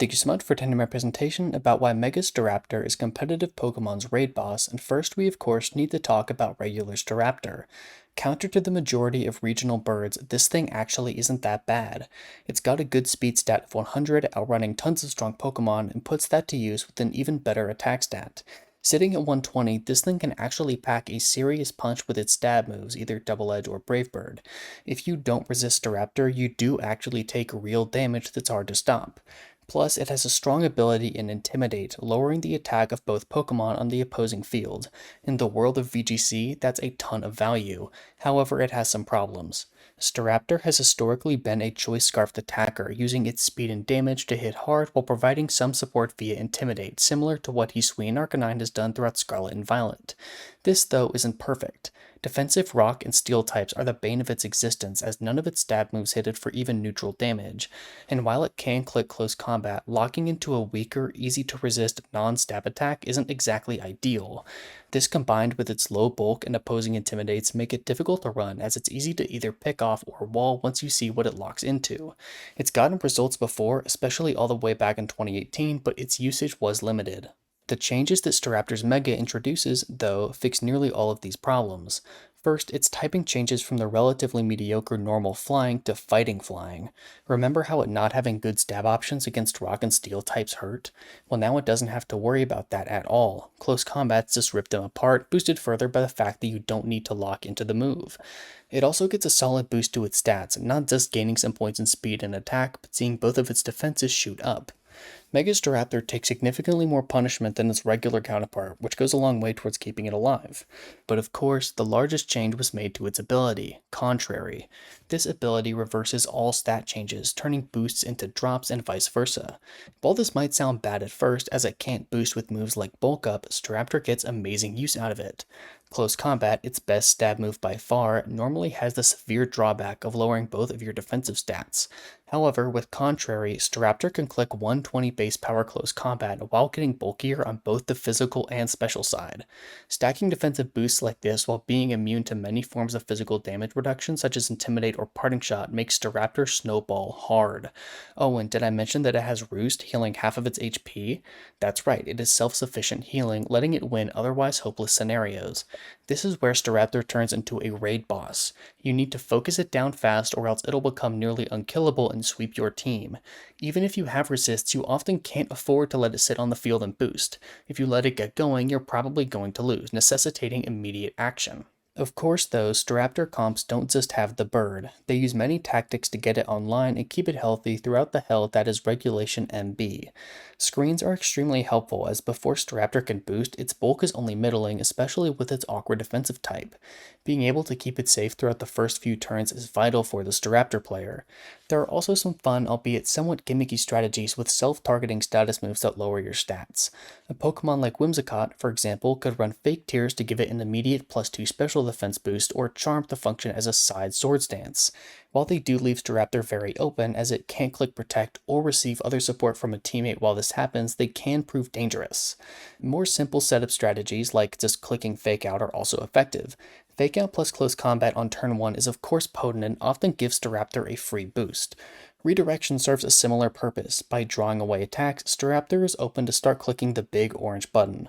Thank you so much for attending my presentation about why Mega Staraptor is competitive Pokemon's raid boss, and first we of course need to talk about regular Staraptor. Counter to the majority of regional birds, this thing actually isn't that bad. It's got a good speed stat of 100, outrunning tons of strong Pokemon, and puts that to use with an even better attack stat. Sitting at 120, this thing can actually pack a serious punch with its stab moves, either Double Edge or Brave Bird. If you don't resist Staraptor, you do actually take real damage that's hard to stop. Plus, it has a strong ability in Intimidate, lowering the attack of both Pokemon on the opposing field. In the world of VGC, that's a ton of value. However, it has some problems. Staraptor has historically been a choice scarfed attacker, using its speed and damage to hit hard while providing some support via Intimidate, similar to what Hisuian Arcanine has done throughout Scarlet and Violet. This, though, isn't perfect. Defensive rock and steel types are the bane of its existence, as none of its stab moves hit it for even neutral damage, and while it can click close combat, locking into a weaker, easy to resist non-stab attack isn't exactly ideal. This combined with its low bulk and opposing intimidates make it difficult to run, as it's easy to either pick off or wall once you see what it locks into. It's gotten results before, especially all the way back in 2018, but its usage was limited. The changes that Staraptor's Mega introduces, though, fix nearly all of these problems. First, its typing changes from the relatively mediocre normal flying to fighting flying. Remember how it not having good stab options against rock and steel types hurt? Well, now it doesn't have to worry about that at all. Close combats just rip them apart, boosted further by the fact that you don't need to lock into the move. It also gets a solid boost to its stats, not just gaining some points in speed and attack, but seeing both of its defenses shoot up. Mega Staraptor takes significantly more punishment than its regular counterpart, which goes a long way towards keeping it alive. But of course, the largest change was made to its ability, Contrary. This ability reverses all stat changes, turning boosts into drops and vice versa. While this might sound bad at first, as it can't boost with moves like Bulk Up, Staraptor gets amazing use out of it. Close Combat, its best stab move by far, normally has the severe drawback of lowering both of your defensive stats. However, with Contrary, Staraptor can click 120 base power close combat while getting bulkier on both the physical and special side. Stacking defensive boosts like this while being immune to many forms of physical damage reduction such as Intimidate or Parting Shot makes Staraptor snowball hard. Oh, and did I mention that it has Roost, healing half of its HP? That's right, it is self-sufficient healing, letting it win otherwise hopeless scenarios. This is where Staraptor turns into a raid boss. You need to focus it down fast or else it'll become nearly unkillable and sweep your team. Even if you have resists, you often can't afford to let it sit on the field and boost. If you let it get going, you're probably going to lose, necessitating immediate action. Of course though, Staraptor comps don't just have the bird. They use many tactics to get it online and keep it healthy throughout the hell that is Regulation MB. Screens are extremely helpful, as before Staraptor can boost, its bulk is only middling, especially with its awkward defensive type. Being able to keep it safe throughout the first few turns is vital for the Staraptor player. There are also some fun, albeit somewhat gimmicky strategies with self-targeting status moves that lower your stats. A Pokemon like Whimsicott, for example, could run Fake Tears to give it an immediate +2 special defense boost, or Charm to function as a side Swords Dance. While they do leave Staraptor very open, as it can't click Protect or receive other support from a teammate while this happens, they can prove dangerous. More simple setup strategies, like just clicking Fake Out, are also effective. Fake Out plus Close Combat on turn 1 is of course potent and often gives Staraptor a free boost. Redirection serves a similar purpose. By drawing away attacks, Staraptor is open to start clicking the big orange button.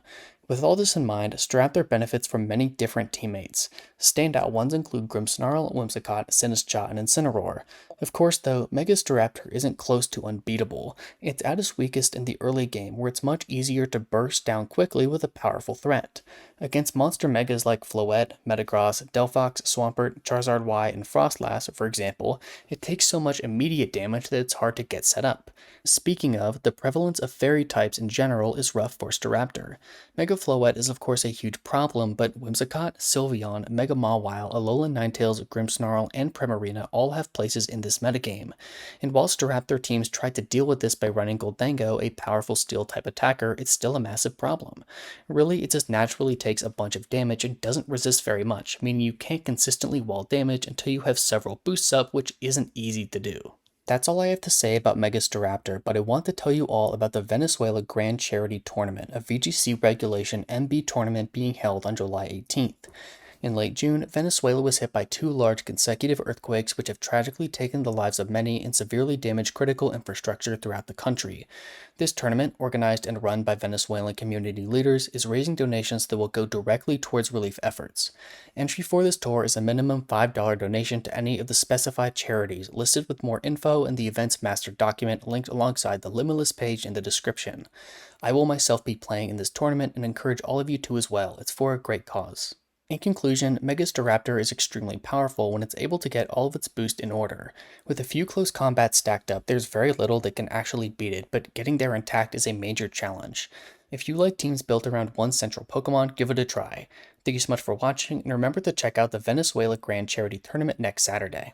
With all this in mind, Staraptor benefits from many different teammates. Standout ones include Grimmsnarl, Whimsicott, Sinistcha, and Incineroar. Of course though, Mega Staraptor isn't close to unbeatable. It's at its weakest in the early game, where it's much easier to burst down quickly with a powerful threat. Against monster megas like Floette, Metagross, Delphox, Swampert, Charizard Y, and Frostlass, for example, it takes so much immediate damage that it's hard to get set up. Speaking of, the prevalence of fairy types in general is rough for Staraptor. Mega Floette is of course a huge problem, but Whimsicott, Sylveon, Mega Mawile, Alolan Ninetales, Grimmsnarl, and Primarina all have places in this metagame. And while Staraptor teams tried to deal with this by running Goldango, a powerful steel-type attacker, it's still a massive problem. Really, it just naturally takes a bunch of damage and doesn't resist very much, meaning you can't consistently wall damage until you have several boosts up, which isn't easy to do. That's all I have to say about Mega Staraptor, but I want to tell you all about the Venezuela Grand Charity Tournament, a VGC Regulation MB tournament being held on July 18th. In late June, Venezuela was hit by 2 large consecutive earthquakes which have tragically taken the lives of many and severely damaged critical infrastructure throughout the country. This tournament, organized and run by Venezuelan community leaders, is raising donations that will go directly towards relief efforts. Entry for this tour is a minimum $5 donation to any of the specified charities listed, with more info in the event's master document linked alongside the Limitless page in the description. I will myself be playing in this tournament and encourage all of you to as well. It's for a great cause. In conclusion, Mega Staraptor is extremely powerful when it's able to get all of its boost in order. With a few close combats stacked up, there's very little that can actually beat it, but getting there intact is a major challenge. If you like teams built around one central Pokemon, give it a try. Thank you so much for watching, and remember to check out the Venezuela Grand Charity Tournament next Saturday.